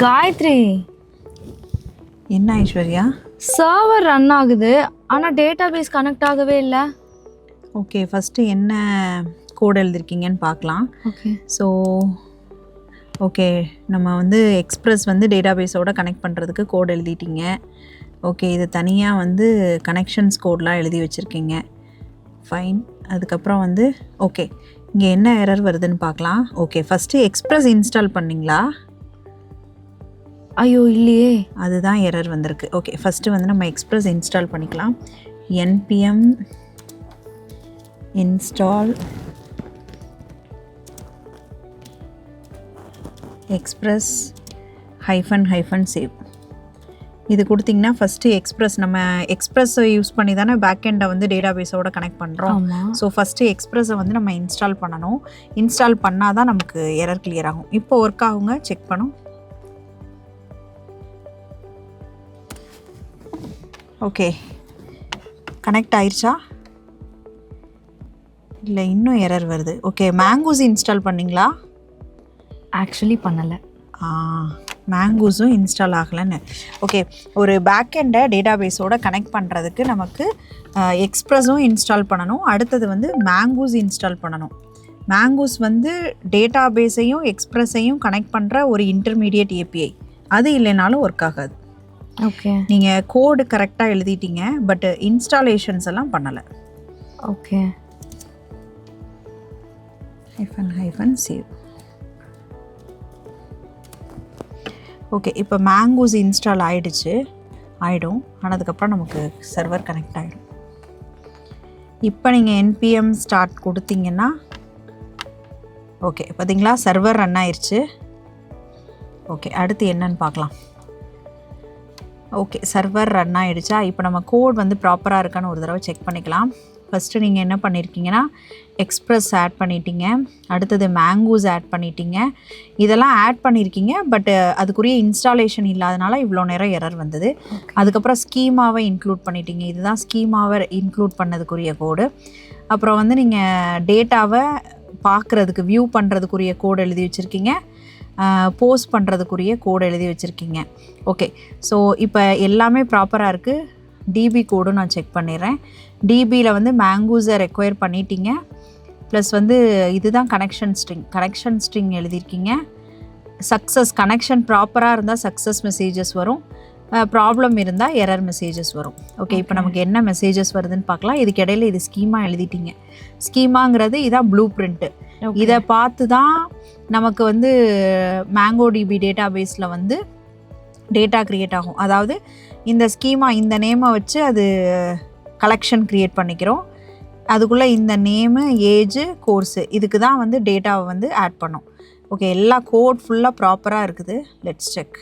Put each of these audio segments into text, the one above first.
காயத்ரி, என்ன Aishwarya? Server run ஆகுது ஆனால் டேட்டாபேஸ் கனெக்ட் ஆகவே இல்லை. ஓகே, ஃபஸ்ட்டு என்ன கோட் எழுதிருக்கீங்கன்னு பார்க்கலாம். ஓகே ஸோ ஓகே, நம்ம வந்து எக்ஸ்பிரஸ் வந்து டேட்டாபேஸோட கனெக்ட் பண்ணுறதுக்கு கோட் எழுதிட்டீங்க. ஓகே, இது தனியாக வந்து கனெக்ஷன்ஸ் கோட்லாம் எழுதி வச்சுருக்கீங்க. ஃபைன். அதுக்கப்புறம் வந்து ஓகே, இங்கே என்ன எரர் வருதுன்னு பார்க்கலாம். ஓகே, ஃபஸ்ட்டு எக்ஸ்பிரஸ் இன்ஸ்டால் பண்ணிங்களா? ஐயோ இல்லையே, அதுதான் எரர் வந்திருக்கு. ஓகே, ஃபஸ்ட்டு வந்து நம்ம எக்ஸ்பிரஸ் இன்ஸ்டால் பண்ணிக்கலாம். npm install express -save இது கொடுத்திங்கன்னா ஃபஸ்ட்டு எக்ஸ்பிரஸ், நம்ம எக்ஸ்பிரஸை யூஸ் பண்ணி தானே பேக்கெண்டை வந்து டேட்டாபேஸோட கனெக்ட் பண்ணுறோம். ஸோ ஃபஸ்ட்டு எக்ஸ்பிரஸை வந்து நம்ம இன்ஸ்டால் பண்ணணும். இன்ஸ்டால் பண்ணால் தான் நமக்கு எரர் கிளியர் ஆகும். இப்போ ஒர்க் ஆகுங்க, செக் பண்ணும். ஓகே, கனெக்ட் ஆயிடுச்சா? இல்லை, இன்னும் எரர் வருது. ஓகே, மேங்கூஸ் இன்ஸ்டால் பண்ணிங்களா? ஆக்சுவலி பண்ணலை. மேங்கூஸும் இன்ஸ்டால் ஆகலைன்னு. ஓகே, ஒரு பேக்கெண்டை டேட்டாபேஸோட கனெக்ட் பண்ணுறதுக்கு நமக்கு எக்ஸ்பிரஸும் இன்ஸ்டால் பண்ணணும். அடுத்தது வந்து மேங்கூஸ் இன்ஸ்டால் பண்ணணும். மேங்கூஸ் வந்து டேட்டாபேஸையும் எக்ஸ்பிரஸையும் கனெக்ட் பண்ணுற ஒரு இன்டர்மீடியட் ஏபிஐ. அது இல்லைனாலும் ஒர்க் ஆகாது. ஓகே, நீங்கள் கோடு கரெக்டாக எழுதிட்டீங்க, பட் இன்ஸ்டாலேஷன்ஸ் எல்லாம் பண்ணலை. Okay, -save. ஓகே, இப்போ மேங்கூஸ் இன்ஸ்டால் ஆகிடும். ஆனதுக்கப்புறம் நமக்கு சர்வர் கனெக்ட் ஆகிடும். இப்போ நீங்கள் npm ஸ்டார்ட் கொடுத்தீங்கன்னா ஓகே, பார்த்தீங்களா, சர்வர் ரன் ஆயிடுச்சு. ஓகே, அடுத்து என்னன்னு பார்க்கலாம். ஓகே, சர்வர் ரன் ஆகிடுச்சா? இப்போ நம்ம கோட் வந்து ப்ராப்பராக இருக்கான்னு ஒரு தடவை செக் பண்ணிக்கலாம். ஃபஸ்ட்டு நீங்கள் என்ன பண்ணியிருக்கீங்கன்னா எக்ஸ்பிரஸ் ஆட் பண்ணிட்டீங்க, அடுத்தது மேங்கூஸ் ஆட் பண்ணிட்டீங்க. இதெல்லாம் ஆட் பண்ணியிருக்கீங்க, பட் அதுக்குரிய இன்ஸ்டாலேஷன் இல்லாதனால இவ்வளோ நேரம் எரர் வந்தது. அதுக்கப்புறம் ஸ்கீமாவை இன்க்ளூட் பண்ணிட்டீங்க. இதுதான் ஸ்கீமாவை இன்க்ளூட் பண்ணதுக்குரிய கோடு. அப்புறம் வந்து நீங்கள் டேட்டாவை பார்க்குறதுக்கு, வியூ பண்ணுறதுக்குரிய கோடு எழுதி வச்சுருக்கீங்க, போஸ்ட் பண்ணுறதுக்குரிய கோடு எழுதி வச்சுருக்கீங்க. ஓகே, ஸோ இப்போ எல்லாமே ப்ராப்பராக இருக்குது. டிபி கோடும் நான் செக் பண்ணிடுறேன். டிபியில் வந்து மேங்கூஸை ரெக்வயர் பண்ணிட்டீங்க. ப்ளஸ் வந்து இதுதான் கனெக்ஷன் ஸ்ட்ரிங் எழுதியிருக்கீங்க. சக்ஸஸ், கனெக்ஷன் ப்ராப்பராக இருந்தால் சக்ஸஸ் மெசேஜஸ் வரும், ப்ராப்ளம் இருந்தால் எரர் மெசேஜஸ் வரும். ஓகே, இப்போ நமக்கு என்ன மெசேஜஸ் வருதுன்னு பார்க்கலாம். இதுக்கு இடையில இது ஸ்கீமா எழுதிட்டீங்க. ஸ்கீமாங்கிறது இதான் ப்ளூ பிரிண்ட்டு. இதை பார்த்து தான் நமக்கு வந்து MongoDB டேட்டாபேஸில் வந்து டேட்டா க்ரியேட் ஆகும். அதாவது இந்த ஸ்கீமா, இந்த நேமை வச்சு அது கலெக்ஷன் க்ரியேட் பண்ணிக்கிறோம். அதுக்குள்ளே இந்த நேமு, ஏஜு, கோர்ஸு, இதுக்கு தான் வந்து டேட்டாவை வந்து ஆட் பண்ணோம். ஓகே, எல்லா கோட் ஃபுல்லாக ப்ராப்பராக இருக்குது. லெட்ஸ் செக்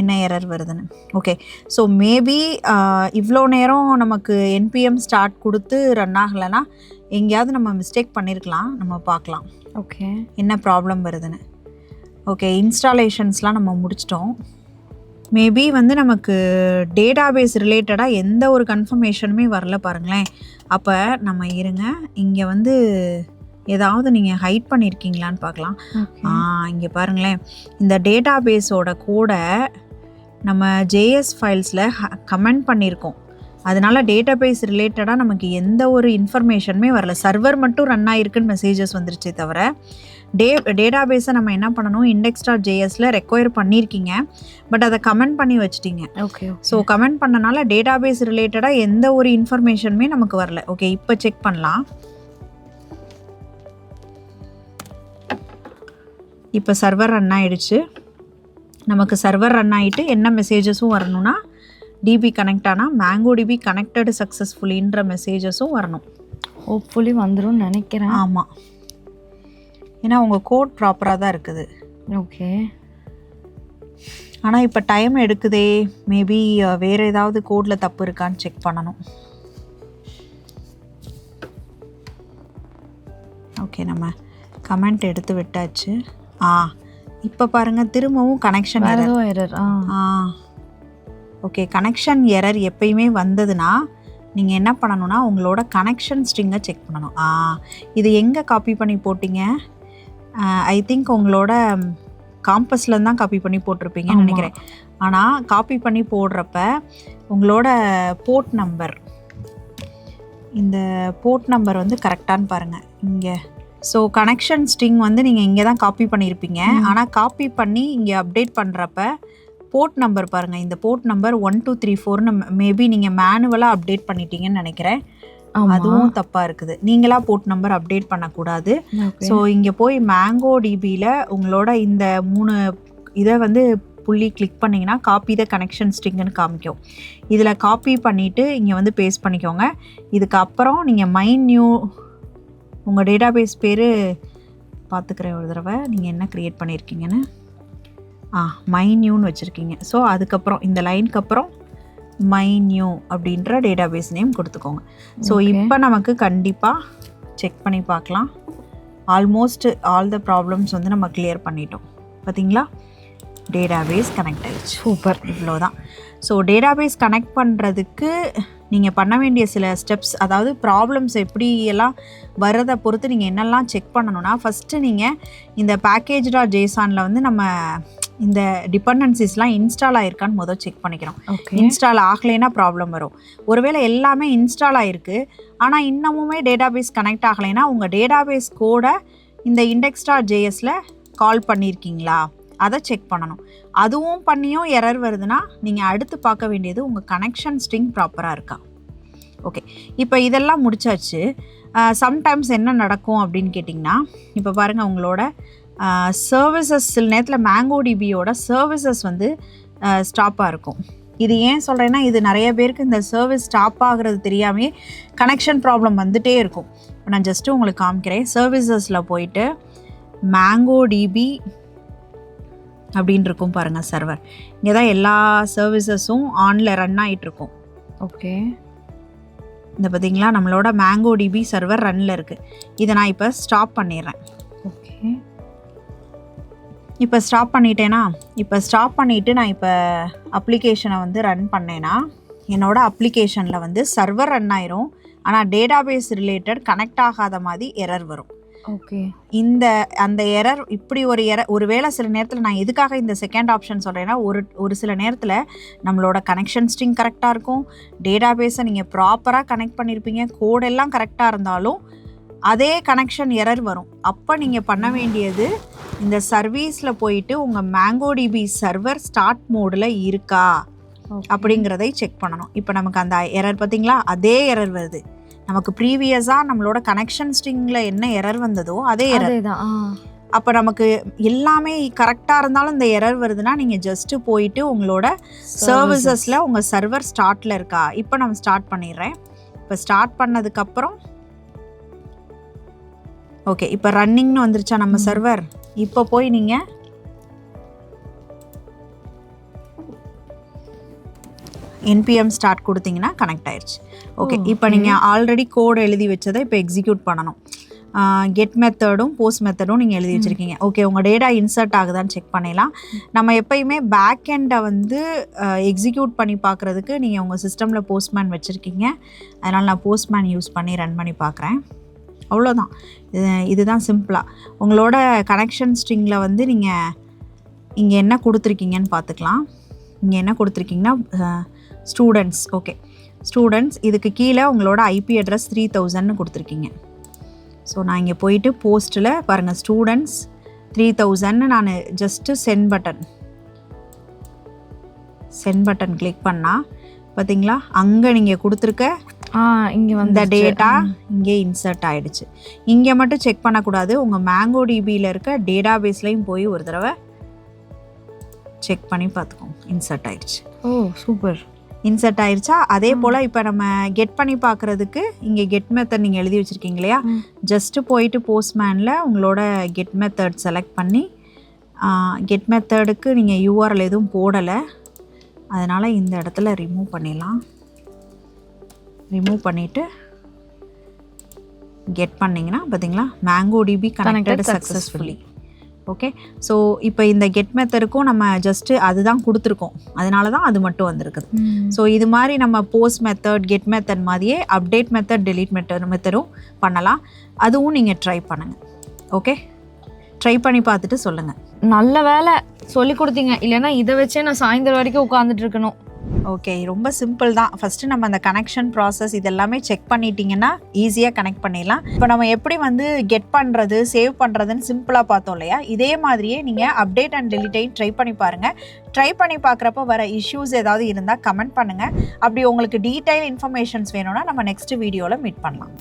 என்ன எரர் வருதுன்னு. ஓகே, ஸோ மேபி இவ்வளோ நேரம் நமக்கு npm ஸ்டார்ட் கொடுத்து ரன் ஆகலைன்னா எங்கேயாவது நம்ம மிஸ்டேக் பண்ணியிருக்கலாம். நம்ம பார்க்கலாம் ஓகே என்ன ப்ராப்ளம் வருதுன்னு. ஓகே, இன்ஸ்டாலேஷன்ஸ்லாம் நம்ம முடிச்சிட்டோம். மேபி வந்து நமக்கு டேட்டாபேஸ் ரிலேட்டடாக எந்த ஒரு கன்ஃபர்மேஷனுமே வரல பாருங்களேன். அப்போ நம்ம இருங்க, இங்கே வந்து ஏதாவது நீங்கள் ஹைட் பண்ணியிருக்கீங்களான்னு பார்க்கலாம். இங்கே பாருங்களேன், இந்த டேட்டாபேஸோட கோடை நம்ம JS ஃபைல்ஸில் கமெண்ட் பண்ணியிருக்கோம். அதனால டேட்டாபேஸ் ரிலேட்டடாக நமக்கு எந்த ஒரு இன்ஃபர்மேஷனுமே வரல. சர்வர் மட்டும் ரன் ஆகிருக்குன்னு மெசேஜஸ் வந்துருச்சே தவிர டேட்டாபேஸை நம்ம என்ன பண்ணணும், index.jsல ரெக்வயர் பண்ணியிருக்கீங்க, பட் அதை கமெண்ட் பண்ணி வச்சிட்டிங்க. ஓகே, ஸோ கமெண்ட் பண்ணனால டேட்டாபேஸ் ரிலேட்டடாக எந்த ஒரு இன்ஃபர்மேஷனுமே நமக்கு வரல. ஓகே, இப்போ செக் பண்ணலாம். இப்போ சர்வர் ரன் ஆகிடுச்சு. நமக்கு சர்வர் ரன் ஆகிட்டு என்ன மெசேஜஸும் வரணும்னா, டிபி கனெக்ட் ஆனால் MongoDB கனெக்டடு சக்ஸஸ்ஃபுல்லின்ற மெசேஜஸும் வரணும். ஹோப்ஃபுல்லி வந்துடும் நினைக்கிறேன். ஆமாம், ஏன்னா உங்கள் கோட் ப்ராப்பராக தான் இருக்குது. ஓகே, ஆனால் இப்போ டைம் எடுக்குதே. மேபி வேறு ஏதாவது கோடில் தப்பு இருக்கான்னு செக் பண்ணணும். ஓகே, நம்ம கமெண்ட் எடுத்து விட்டாச்சு. இப்போ பாருங்கள், திரும்பவும் connection error. Okay, connection error எப்பயுமே வந்ததுன்னா நீங்கள் என்ன பண்ணணும்னா உங்களோட கனெக்ஷன் ஸ்ட்ரிங்கை செக் பண்ணணும். இது எங்கே காப்பி பண்ணி போட்டிங்க? ஐ திங்க் உங்களோட காம்பஸ்லேருந்து தான் காப்பி பண்ணி போட்டிருப்பீங்கன்னு நினைக்கிறேன். ஆனால் காப்பி பண்ணி போடுறப்ப உங்களோட போர்ட் நம்பர், இந்த போர்ட் நம்பர் வந்து கரெக்டானு பாருங்கள் இங்கே. ஸோ கனெக்ஷன் ஸ்ட்ரிங் வந்து நீங்கள் இங்கே தான் காப்பி பண்ணியிருப்பீங்க. ஆனால் காப்பி பண்ணி இங்கே அப்டேட் பண்ணுறப்ப போர்ட் நம்பர் பாருங்கள், இந்த போர்ட் நம்பர் 1234ன்னு மேபி நீங்கள் மேனுவலாக அப்டேட் பண்ணிட்டீங்கன்னு நினைக்கிறேன். அதுவும் தப்பாக இருக்குது. நீங்களாக போர்ட் நம்பர் அப்டேட் பண்ணக்கூடாது. ஸோ இங்கே போய் மேங்கோ டிபியில் உங்களோட இந்த 3 இதை வந்து புள்ளி கிளிக் பண்ணிங்கன்னா காப்பி த கனெக்ஷன் ஸ்ட்ரிங்னு காமிக்கும். இதில் காப்பி பண்ணிவிட்டு இங்கே வந்து பேஸ்ட் பண்ணிக்கோங்க. இதுக்கப்புறம் நீங்கள் மைன்யூ உங்கள் டேட்டாபேஸ் பேர் பார்த்துக்கிறேன் ஒரு தடவை, நீங்கள் என்ன க்ரியேட் பண்ணியிருக்கீங்கன்னு. மைன்யூன்னு வச்சுருக்கீங்க. ஸோ அதுக்கப்புறம் இந்த லைனுக்கு அப்புறம் மைன்யூ அப்படின்ற டேட்டாபேஸ் நேம் கொடுத்துக்கோங்க. ஸோ இப்போ நமக்கு கண்டிப்பாக செக் பண்ணி பார்க்கலாம். ஆல்மோஸ்ட் ஆல் த ப்ராப்ளம்ஸ் வந்து நம்ம கிளியர் பண்ணிட்டோம். பார்த்தீங்களா, டேட்டாபேஸ் கனெக்ட் ஆகிடுச்சு. சூப்பர், இவ்வளோதான். ஸோ டேட்டாபேஸ் கனெக்ட் பண்ணுறதுக்கு நீங்கள் பண்ண வேண்டிய சில ஸ்டெப்ஸ், அதாவது ப்ராப்ளம்ஸ் எப்படி எல்லாம் வரதை பொறுத்து நீங்கள் என்னெல்லாம் செக் பண்ணணும்னா, ஃபஸ்ட்டு நீங்கள் இந்த பேக்கேஜ்.json வந்து நம்ம இந்த டிபெண்டன்சிஸ்லாம் இன்ஸ்டால் ஆகிருக்கான்னு முதல் செக் பண்ணிக்கிறோம். இன்ஸ்டால் ஆகலைன்னா ப்ராப்ளம் வரும். ஒருவேளை எல்லாமே இன்ஸ்டால் ஆகிருக்கு ஆனால் இன்னமுமே டேட்டாபேஸ் கனெக்ட் ஆகலைன்னா உங்கள் டேட்டாபேஸ் கோடை இந்த index.jsல கால் பண்ணியிருக்கீங்களா அதை செக் பண்ணணும். அதுவும் பண்ணியும் எரர் வருதுன்னா நீங்கள் அடுத்து பார்க்க வேண்டியது உங்கள் கனெக்ஷன் ஸ்ட்ரிங் ப்ராப்பராக இருக்கா. ஓகே, இப்போ இதெல்லாம் முடிச்சாச்சு. சம்டைம்ஸ் என்ன நடக்கும் அப்படின்னு கேட்டிங்கன்னா, இப்போ பாருங்கள் உங்களோட சர்வீசஸ் சில நேரத்தில் மேங்கோ டிபியோட சர்வீசஸ் வந்து ஸ்டாப்பாக இருக்கும். இது ஏன் சொல்கிறேன்னா, இது நிறைய பேருக்கு இந்த சர்வீஸ் ஸ்டாப் ஆகிறது தெரியாமே கனெக்ஷன் ப்ராப்ளம் வந்துகிட்டே இருக்கும். இப்போ நான் ஜஸ்ட்டு உங்களுக்கு காமிக்கிறேன். சர்வீசஸில் போயிட்டு மேங்கோ டிபி அப்படின்னு இருக்கும் பாருங்கள் சர்வர். இங்கே தான் எல்லா சர்வீசஸும் ஆனில் ரன் ஆகிட்டுருக்கும். ஓகே, இந்த பார்த்தீங்களா நம்மளோட மேங்கோ டிபி சர்வர் ரன்னில் இருக்குது. இதை நான் இப்போ ஸ்டாப் பண்ணிடுறேன். ஓகே, இப்போ ஸ்டாப் பண்ணிட்டேன்னா, இப்போ ஸ்டாப் பண்ணிவிட்டு நான் இப்போ அப்ளிகேஷனை வந்து ரன் பண்ணேன்னா என்னோடய அப்ளிகேஷனில் வந்து சர்வர் ரன் ஆயிரும். ஆனால் டேட்டாபேஸ் ரிலேட்டட் கனெக்ட் ஆகாத மாதிரி எரர் வரும். ஓகே, அந்த எரர் இப்படி ஒரு எரர் ஒருவேளை சில நேரத்தில் நான் எதுக்காக இந்த செகண்ட் ஆப்ஷன் சொல்கிறேன்னா, ஒரு சில நேரத்தில் நம்மளோட கனெக்ஷன் ஸ்ட்ரிங் கரெக்டாக இருக்கும், டேட்டாபேஸை நீங்கள் ப்ராப்பராக கனெக்ட் பண்ணியிருப்பீங்க, கோடெல்லாம் கரெக்டாக இருந்தாலும் அதே கனெக்ஷன் எரர் வரும். அப்போ நீங்கள் பண்ண வேண்டியது இந்த சர்வீஸில் போயிட்டு உங்கள் மேங்கோ டிபி சர்வர் ஸ்டார்ட் மோடில் இருக்கா அப்படிங்கிறதை செக் பண்ணணும். இப்போ நமக்கு அந்த எரர் பார்த்தீங்களா, அதே எரர் வருது. நமக்கு ப்ரீவியஸாக நம்மளோட கனெக்ஷன் ஸ்ட்ரிங்கில் என்ன எரர் வந்ததோ அதே எரர் தான். அப்போ நமக்கு எல்லாமே கரெக்டாக இருந்தாலும் இந்த எரர் வருதுன்னா நீங்கள் ஜஸ்ட்டு போயிட்டு உங்களோட சர்வீசஸில் உங்கள் சர்வர் ஸ்டார்ட்டில் இருக்கா. இப்போ நம்ம ஸ்டார்ட் பண்ணிடுறேன். இப்போ ஸ்டார்ட் பண்ணதுக்கப்புறம் ஓகே, இப்போ ரன்னிங்னு வந்துருச்சா நம்ம சர்வர். இப்போ போய் நீங்கள் npm ஸ்டார்ட் கொடுத்தீங்கன்னா கனெக்ட் ஆயிடுச்சு. ஓகே, இப்போ நீங்கள் ஆல்ரெடி கோடு எழுதி வச்சதை இப்போ எக்ஸிக்யூட் பண்ணணும். கெட் மெத்தடும் போஸ்ட் மெத்தடும் நீங்கள் எழுதி வச்சுருக்கீங்க. ஓகே, உங்கள் டேட்டா இன்சர்ட் ஆகுதான்னு செக் பண்ணிடலாம். நம்ம எப்போயுமே பேக் எண்டை வந்து எக்ஸிக்யூட் பண்ணி பார்க்குறதுக்கு நீங்கள் உங்கள் சிஸ்டமில் போஸ்ட்மேன் வச்சுருக்கீங்க. அதனால் நான் போஸ்ட்மேன் யூஸ் பண்ணி ரன் பண்ணி பார்க்குறேன். அவ்வளோதான், இதுதான் சிம்பிளாக. உங்களோட கனெக்ஷன் ஸ்ட்ரிங்கில் வந்து நீங்கள் இங்கே என்ன கொடுத்துருக்கீங்கன்னு பார்த்துக்கலாம். இங்கே என்ன கொடுத்துருக்கீங்கன்னா ஸ்டூடெண்ட்ஸ். ஓகே, ஸ்டூடெண்ட்ஸ் இதுக்கு கீழே உங்களோட ஐபி அட்ரஸ் 3000ன்னு கொடுத்துருக்கீங்க. ஸோ நான் இங்கே போயிட்டு போஸ்ட்டில் பாருங்கள் ஸ்டூடெண்ட்ஸ் 3000ன்னு நான் ஜஸ்ட்டு சென்ட் பட்டன் கிளிக் பண்ணால் பார்த்தீங்களா, அங்கே நீங்கள் கொடுத்துருக்க இங்கே வந்து டேட்டா இங்கே இன்சர்ட் ஆகிடுச்சு. இங்கே மட்டும் செக் பண்ணக்கூடாது, உங்கள் மேங்கோ டிபியில் இருக்க டேட்டாபேஸ்லையும் போய் ஒரு தடவை செக் பண்ணி பார்த்துக்கோங்க. இன்சர்ட் ஆயிடுச்சு. ஓ சூப்பர், இன்சர்ட் ஆயிடுச்சா. அதே போல் இப்போ நம்ம கெட் பண்ணி பார்க்குறதுக்கு இங்கே கெட் மெத்தட் நீங்கள் எழுதி வச்சுருக்கீங்க இல்லையா, ஜஸ்ட்டு போயிட்டு போஸ்ட்மேனில் உங்களோட கெட் மெத்தட் செலக்ட் பண்ணி, கெட் மெத்தடுக்கு நீங்கள் யூஆர்எல் எதுவும் போடலை, அதனால் இந்த இடத்துல ரிமூவ் பண்ணிடலாம். ரிமூவ் பண்ணிவிட்டு கெட் பண்ணிங்கன்னா பார்த்தீங்களா mango DP connected successfully. Okay, so இப்போ இந்த கெட் மெத்தடுக்கும் நம்ம ஜஸ்ட்டு அதுதான் கொடுத்துருக்கோம், அதனால தான் அது மட்டும் வந்திருக்குது. ஸோ இது மாதிரி நம்ம போஸ்ட் மெத்தட் கெட் மெத்தட் மாதிரியே அப்டேட் மெத்தட் டெலீட் மெத்தடும் பண்ணலாம். அதுவும் நீங்கள் ட்ரை பண்ணுங்கள். ஓகே, ட்ரை பண்ணி பார்த்துட்டு சொல்லுங்கள். நல்ல வேலை சொல்லி கொடுத்தீங்க, இல்லைன்னா இதை வச்சே நான் சாயந்தரம் வரைக்கும் உட்காந்துட்டு இருக்கணும். ஓகே, ரொம்ப சிம்பிள் தான். ஃபஸ்ட்டு நம்ம அந்த கனெக்ஷன் ப்ராசஸ் இதெல்லாமே செக் பண்ணிட்டீங்கன்னா ஈஸியாக கனெக்ட் பண்ணிடலாம். இப்போ நம்ம எப்படி வந்து கெட் பண்ணுறது சேவ் பண்ணுறதுன்னு சிம்பிளாக பார்த்தோம் இல்லையா, இதே மாதிரியே நீங்கள் அப்டேட் அண்ட் டெலிட்டையும் ட்ரை பண்ணி பாருங்கள். ட்ரை பண்ணி பார்க்குறப்ப வர இஷ்யூஸ் ஏதாவது இருந்தால் கமெண்ட் பண்ணுங்கள். அப்படி உங்களுக்கு டீட்டெயில் இன்ஃபர்மேஷன்ஸ் வேணும்னா நம்ம நெக்ஸ்ட் வீடியோவில் மீட் பண்ணலாம்.